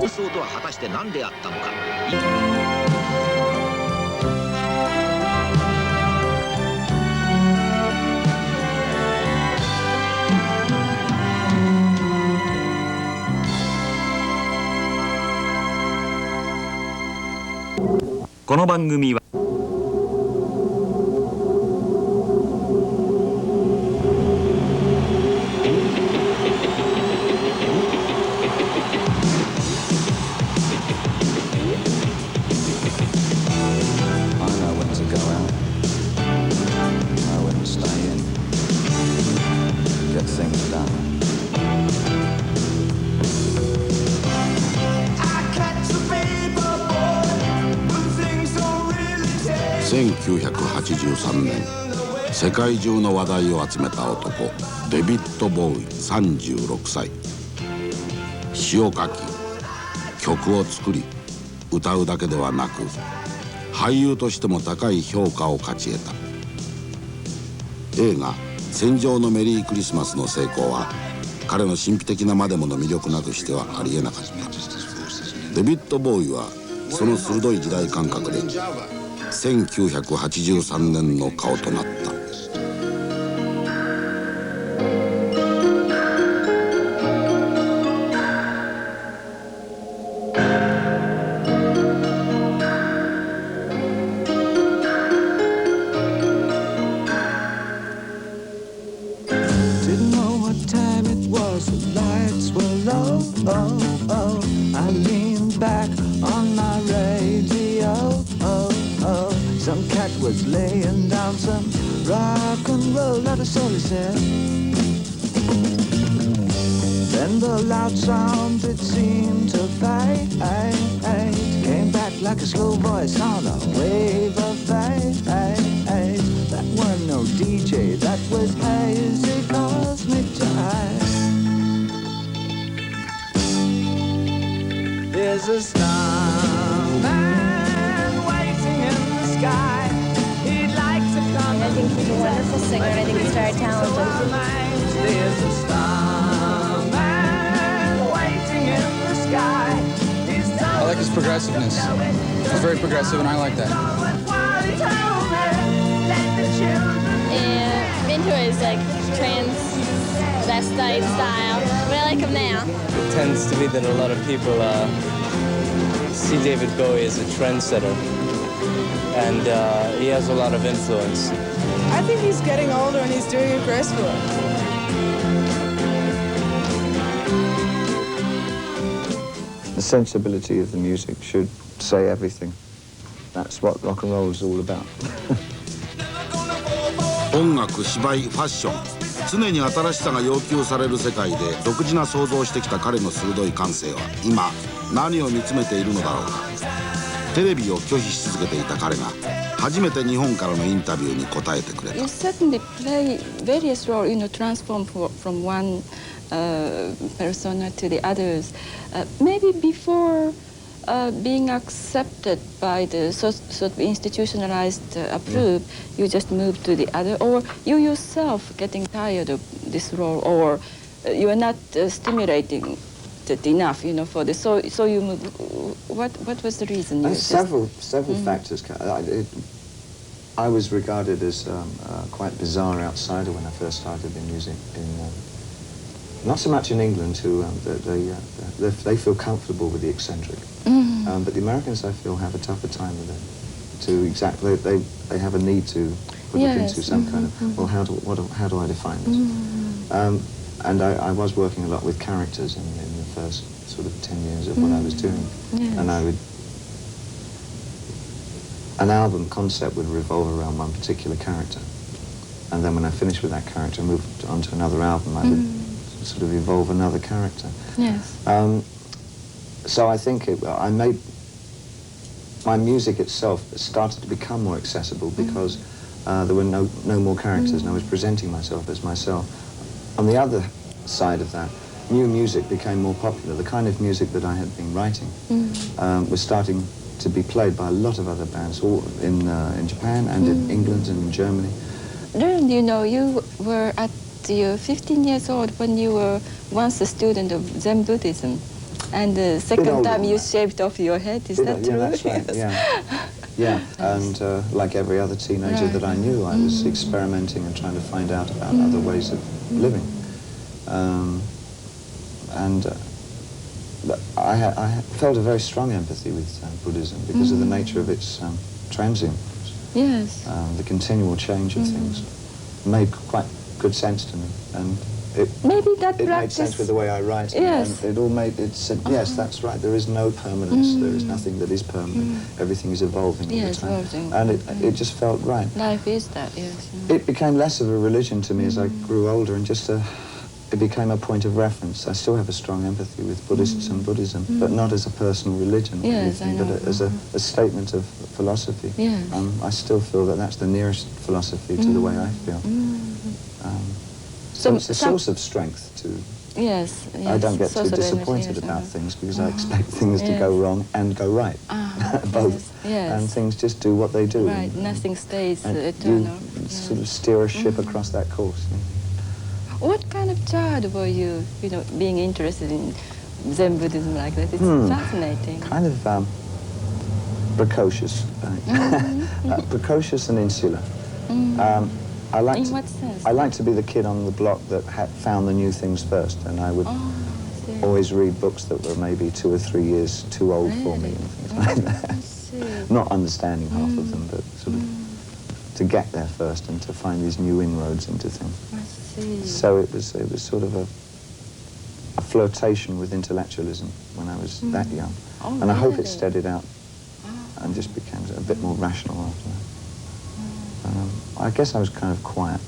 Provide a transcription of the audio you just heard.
放送とは果たして何であったのか。この番組は1983年世界中の話題を集めた男デビッド・ボウイ36歳。詩を書き曲を作り歌うだけではなく俳優としても高い評価を勝ち得た。映画「戦場のメリークリスマス」の成功は彼の神秘的なまでもの魅力なくしてはありえなかった。デビッド・ボウイはその鋭い時代感覚で1983年の顔となった。Was laying down some rock and roll, not a soul he said. Then the loud sound it seemed to fade, came back like a slow voice on a wave of fate. That wasn't no DJ, that was hazy cosmic jive. There's a starman waiting in the sky. I think he's a wonderful singer, and I think he's very talented. There's a starman waiting in the sky. I like his progressiveness. He's very progressive, and I like that. And into his like transvestite style, but I like him now. It tends to be that a lot of people see David Bowie as a trendsetter, and he has a lot of influence. I think he's getting older and he's doing it gracefully. The sensibility of the music should say everything. That's what rock and roll is all about. 音楽、芝居、ファッション、常に新しさが要求される世界で独自な想像をしてきた彼の鋭い感性は今何を見つめているのだろうか。テレビを拒否し続けていた彼が初めて日本からのインタビューに答えてくれた。 You certainly play various roles, transform from one persona to the others. Maybe before being accepted by the sort of institutionalized approved, you just move to the other, or you yourself getting tired of this role, or you are not stimulating enough, for this. So you move. What was the reason? Several factors. I was regarded as quite bizarre outsider when I first started in music. Not so much in England, who they feel comfortable with the eccentric, but the Americans I feel have a tougher time with it. They have a need to put it into some kind of how do I define this? And I was working a lot with characters in the first sort of 10 years of what I was doing. Yes. And an album concept would revolve around one particular character. And then when I finished with that character and moved on to another album, I would sort of evolve another character. Yes. So I think I made my music itself started to become more accessible because there were no more characters and I was presenting myself as myself. On the other side of that, new music became more popular. The kind of music that I had been writing was starting to be played by a lot of other bands, all in Japan and in England and in Germany. Then, you were at 15 years old when you were once a student of Zen Buddhism. And the second time you shaved off your head, is that true? Yeah, that's right, yeah. And like every other teenager that I knew, I was experimenting and trying to find out about other ways of living. I felt a very strong empathy with Buddhism because of the nature of its transient. Yes. The continual change of things made quite good sense to me, and it made sense with the way I write. Yes. And it said, yes, that's right. There is no permanence. There is nothing that is permanent. Everything is evolving all the time. Evolving. And it just felt right. Life is that, yes. It became less of a religion to me as I grew older, and just it became a point of reference. I still have a strong empathy with Buddhists and Buddhism, but not as a personal religion or anything, but as a statement of philosophy. Yes. I still feel that that's the nearest philosophy to the way I feel. So it's a source of strength to... Yes. I don't get too disappointed about things because I expect things to go wrong and go right, both. Yes. And things just do what they do. Right, nothing stays and eternal. You sort of steer a ship across that course. What kind of child were you, being interested in Zen Buddhism like that? It's fascinating. Kind of precocious. Precocious and insular. In what sense? I like to be the kid on the block that had found the new things first, and I would always read books that were maybe 2 or 3 years too old for me and things like that. Not understanding half of them, but sort of to get there first and to find these new inroads into things. I see. So it was sort of a flirtation with intellectualism when I was that young. Oh, and I hope it really? steadied out and just became a bit more rational after that. I guess I was kind of quiet.